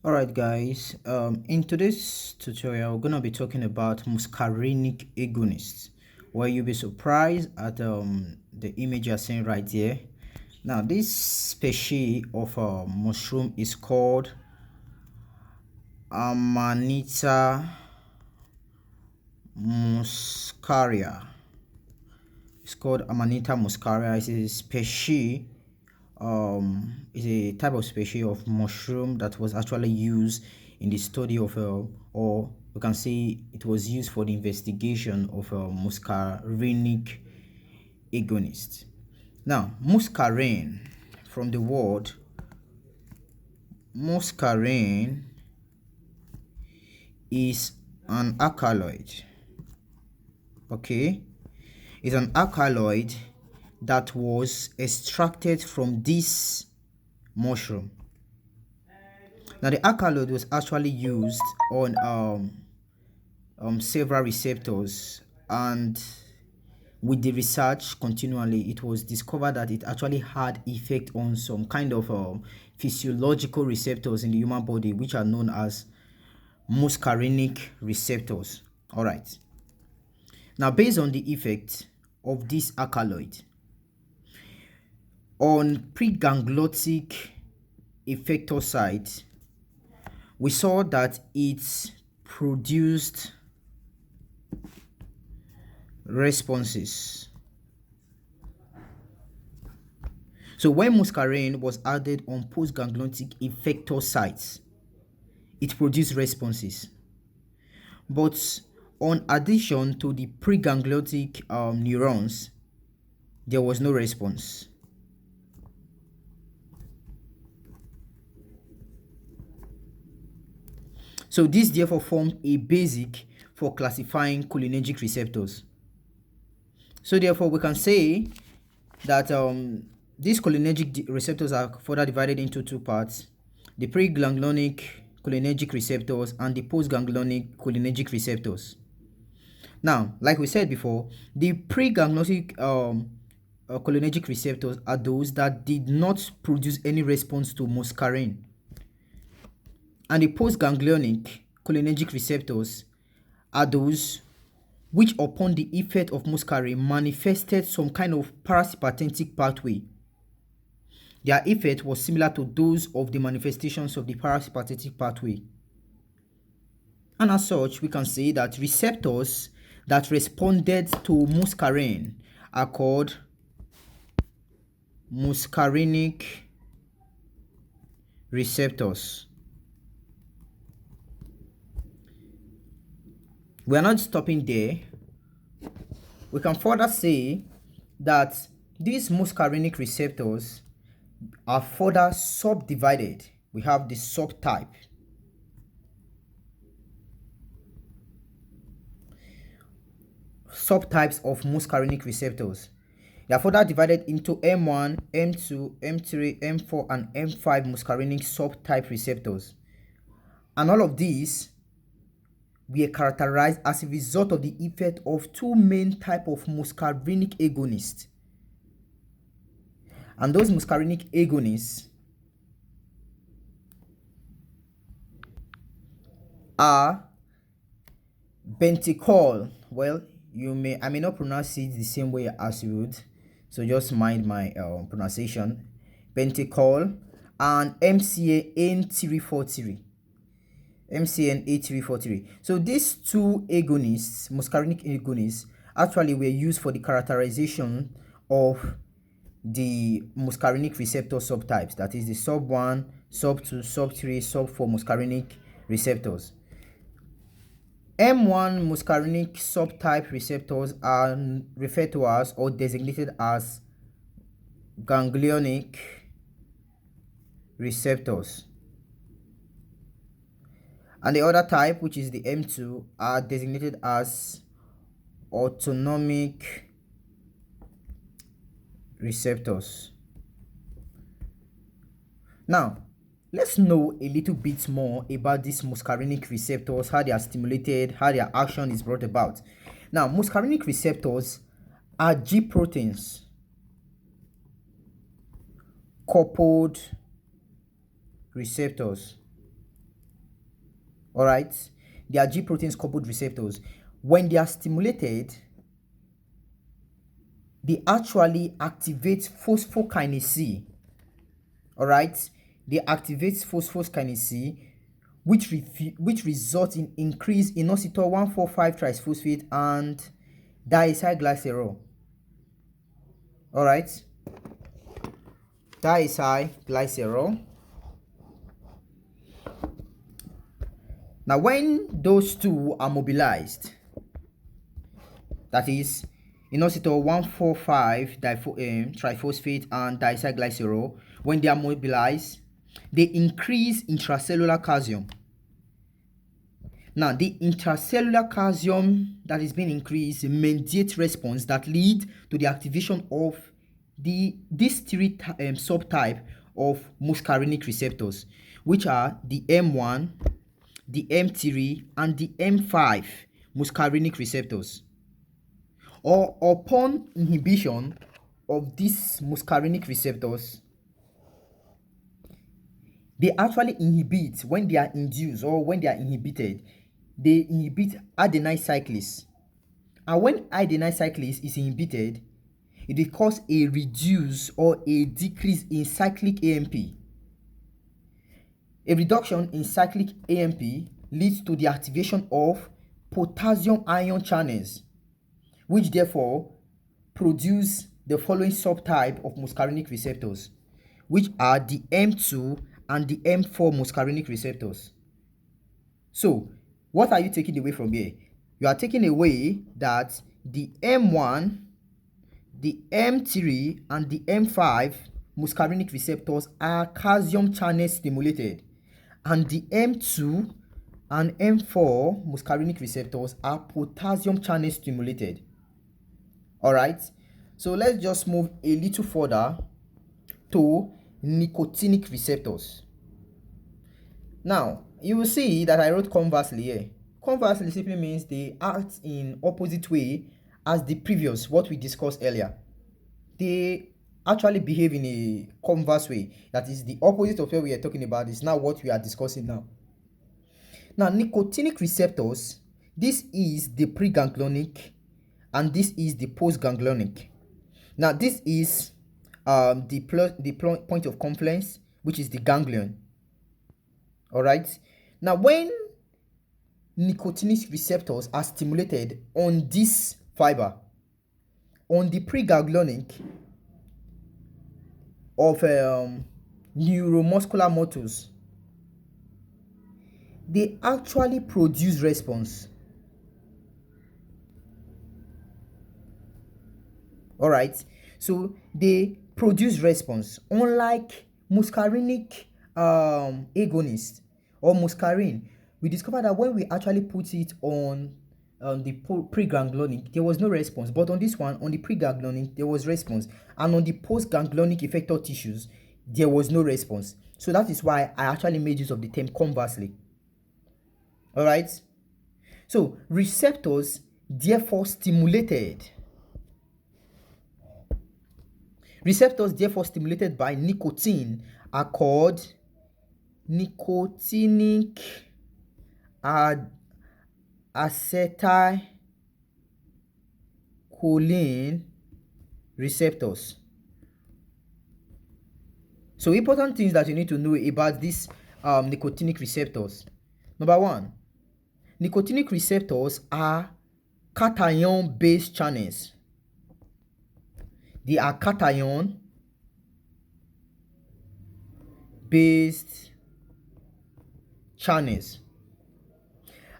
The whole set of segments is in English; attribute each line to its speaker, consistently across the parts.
Speaker 1: Alright guys, in today's tutorial we're going to be talking about muscarinic agonists, where you'll be surprised at the image you're seeing right here. Now this species of mushroom is called Amanita muscaria. It's called Amanita muscaria. It's a species is a type of species of mushroom that was actually used in the study of or we can say it was used for the investigation of muscarinic agonist. Now muscarine, from the word muscarine, is an alkaloid. Okay, it's an alkaloid that was extracted from this mushroom. Now the alkaloid was actually used on several receptors, and with the research continually it was discovered that it actually had effect on some kind of physiological receptors in the human body, which are known as muscarinic receptors. All right, now based on the effect of this alkaloid on pregangliotic effector site, we saw that it produced responses. So when muscarine was added on postgangliotic effector sites, it produced responses. But on addition to the pregangliotic neurons, there was no response. So this therefore formed a basic for classifying cholinergic receptors. So therefore we can say that these cholinergic receptors are further divided into two parts: the preganglionic cholinergic receptors and the postganglionic cholinergic receptors. Now, like we said before, the preganglionic cholinergic receptors are those that did not produce any response to muscarine, and the postganglionic cholinergic receptors are those which, upon the effect of muscarine, manifested some kind of parasympathetic pathway. Their effect was similar to those of the manifestations of the parasympathetic pathway. And as such, we can say that receptors that responded to muscarine are called muscarinic receptors. We are not stopping there. We can further say that these muscarinic receptors are further subdivided. We have the subtypes of muscarinic receptors. They are further divided into M1, M2, M3, M4, and M5 muscarinic subtype receptors. And all of these were characterized as a result of the effect of two main types of muscarinic agonists. And those muscarinic agonists are benticol. Well, I may not pronounce it the same way as you would, so just mind my pronunciation. Benticol and MCN-A343. MCN-A343. So these two agonists, muscarinic agonists, actually were used for the characterization of the muscarinic receptor subtypes, that is the sub 1, sub 2, sub 3, sub 4 muscarinic receptors. M1 muscarinic subtype receptors are referred to as or designated as ganglionic receptors, and the other type, which is the M2, are designated as autonomic receptors. Now, let's know a little bit more about these muscarinic receptors, how they are stimulated, how their action is brought about. Now, muscarinic receptors are G proteins coupled receptors. All right, they are G proteins coupled receptors. When they are stimulated, they actually activate phosphokinase C. All right, they activate phosphokinase C, which results in increase in inositol 1,4,5 triphosphate and diacylglycerol. All right, diacylglycerol. Now, when those two are mobilized, that is inositol 1,4,5 triphosphate and diacylglycerol, when they are mobilized, they increase intracellular calcium. Now, the intracellular calcium that is being increased mediates response that lead to the activation of these three subtype of muscarinic receptors, which are the M1, the M3, and the M5 muscarinic receptors. Or upon inhibition of these muscarinic receptors, they actually inhibit, when they are induced or when they are inhibited, they inhibit adenine cyclase. And when adenine cyclase is inhibited, it will cause a reduce or a decrease in cyclic AMP. A reduction in cyclic AMP leads to the activation of potassium ion channels, which therefore produce the following subtype of muscarinic receptors, which are the M2 and the M4 muscarinic receptors. So, what are you taking away from here? You are taking away that the M1, the M3, and the M5 muscarinic receptors are calcium channel stimulated, and the M2 and M4 muscarinic receptors are potassium channel stimulated. All right, so let's just move a little further to nicotinic receptors. Now, you will see that I wrote conversely here. Conversely simply means they act in opposite way as the previous, what we discussed earlier. They actually behave in a converse way. That is the opposite of what we are talking about is now what we are discussing now. Now, nicotinic receptors, this is the preganglionic and this is the postganglionic. Now, this is the point of confluence, which is the ganglion. All right. Now, when nicotinic receptors are stimulated on this fiber, on the preganglionic of neuromuscular motors, they actually produce response. All right, so they produce response, unlike muscarinic agonist or muscarine. We discovered that when we actually put it on the preganglionic, there was no response, but on this one, on the preganglionic, there was response, and on the postganglionic effector tissues, there was no response. So that is why I actually made use of the term conversely. All right, so receptors therefore stimulated. Receptors therefore stimulated by nicotine are called nicotinic acetylcholine receptors. So important things that you need to know about these nicotinic receptors. Number one, nicotinic receptors are cation based channels. They are cation based channels,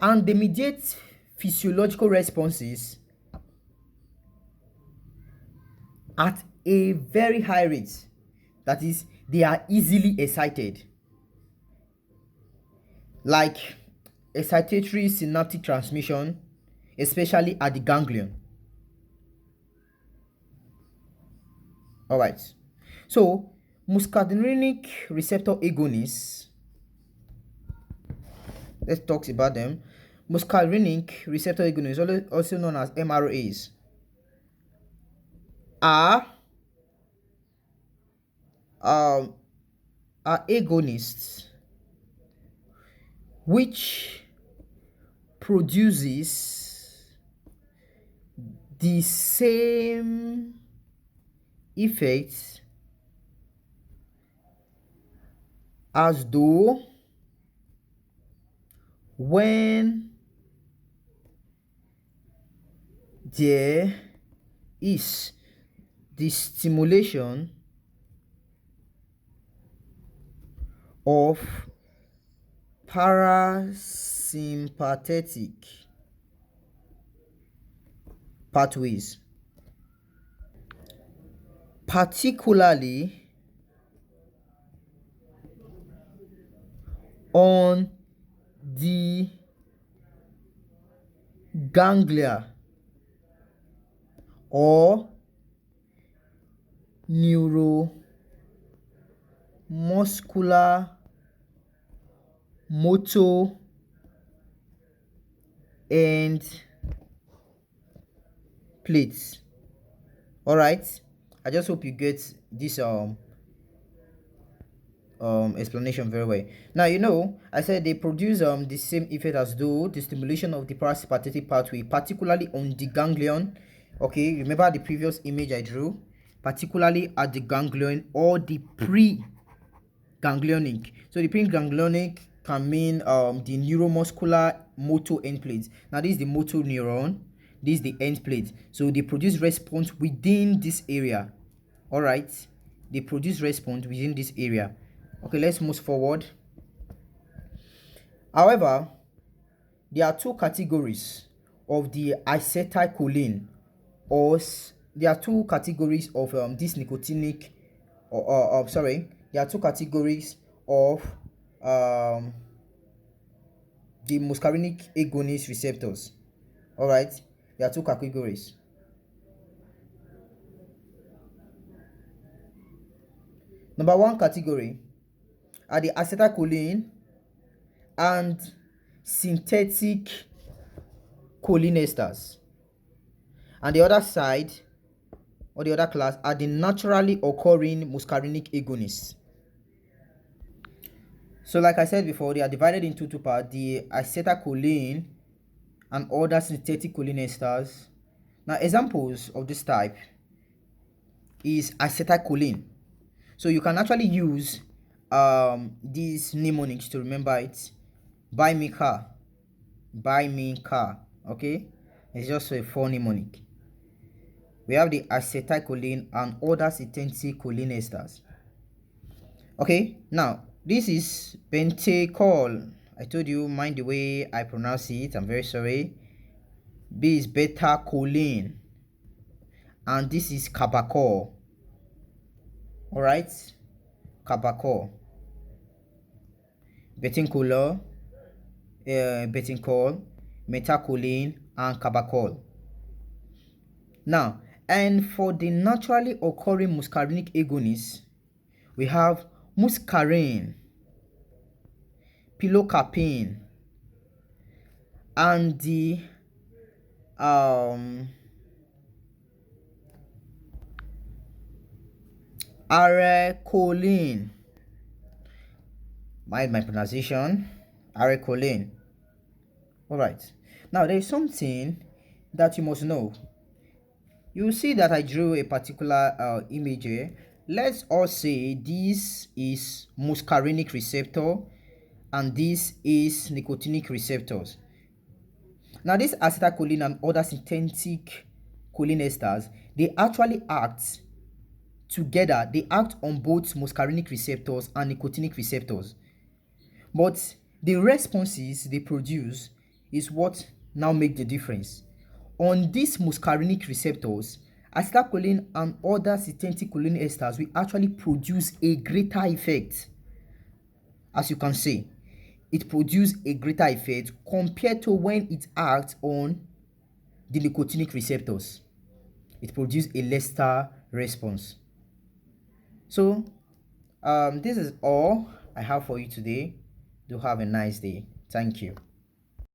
Speaker 1: and they mediate physiological responses at a very high rate. That is, they are easily excited, like excitatory synaptic transmission, especially at the ganglion. All right, so muscarinic receptor agonists, let's talk about them. Muscarinic receptor agonists, also known as MRAs, are agonists which produces the same effect as though when there is the stimulation of parasympathetic pathways, particularly on the ganglia or neuromuscular motor end plates. All right, I just hope you get this explanation very well. Now, I said they produce the same effect as though the stimulation of the parasympathetic pathway, particularly on the ganglion. Okay, remember the previous image I drew, particularly at the ganglion or the pre-ganglionic. So the pre-ganglionic can mean the neuromuscular motor end plate. Now this is the motor neuron, this is the end plate. So they produce response within this area. All right, they produce response within this area. Okay, let's move forward. However, there are two categories of the acetylcholine, or there are two categories of this nicotinic, there are two categories of the muscarinic agonist receptors. All right, there are two categories. Number one category are the acetylcholine and synthetic cholinesters, and the other side or the other class are the naturally occurring muscarinic agonists. So like I said before, they are divided into two parts: the acetylcholine and other synthetic cholinesters. Now examples of this type is acetylcholine. So you can actually use these mnemonics to remember it. Buy me car, okay? It's just a 4 mnemonic. We have the acetylcholine and other synthetic cholinesters. Okay, now this is pentacol. I told you, mind the way I pronounce it, I'm very sorry. B is beta choline, and this is carbachol. All right, carbachol, betincola, betincoal, methacholine, and carbachol. Now, and for the naturally occurring muscarinic agonists, we have muscarine, pilocarpine, and the arecholine. Mind my pronunciation, arecholine. All right, now there is something that you must know. You see that I drew a particular image here. Let's all say this is muscarinic receptor and this is nicotinic receptors. Now this acetylcholine and other synthetic cholinesters, they actually act together. They act on both muscarinic receptors and nicotinic receptors, but the responses they produce is what now make the difference. On these muscarinic receptors, acetylcholine and other synthetic cholinesters will actually produce a greater effect. As you can see, it produces a greater effect compared to when it acts on the nicotinic receptors. It produces a lesser response. So this is all I have for you today. Do have a nice day. Thank you.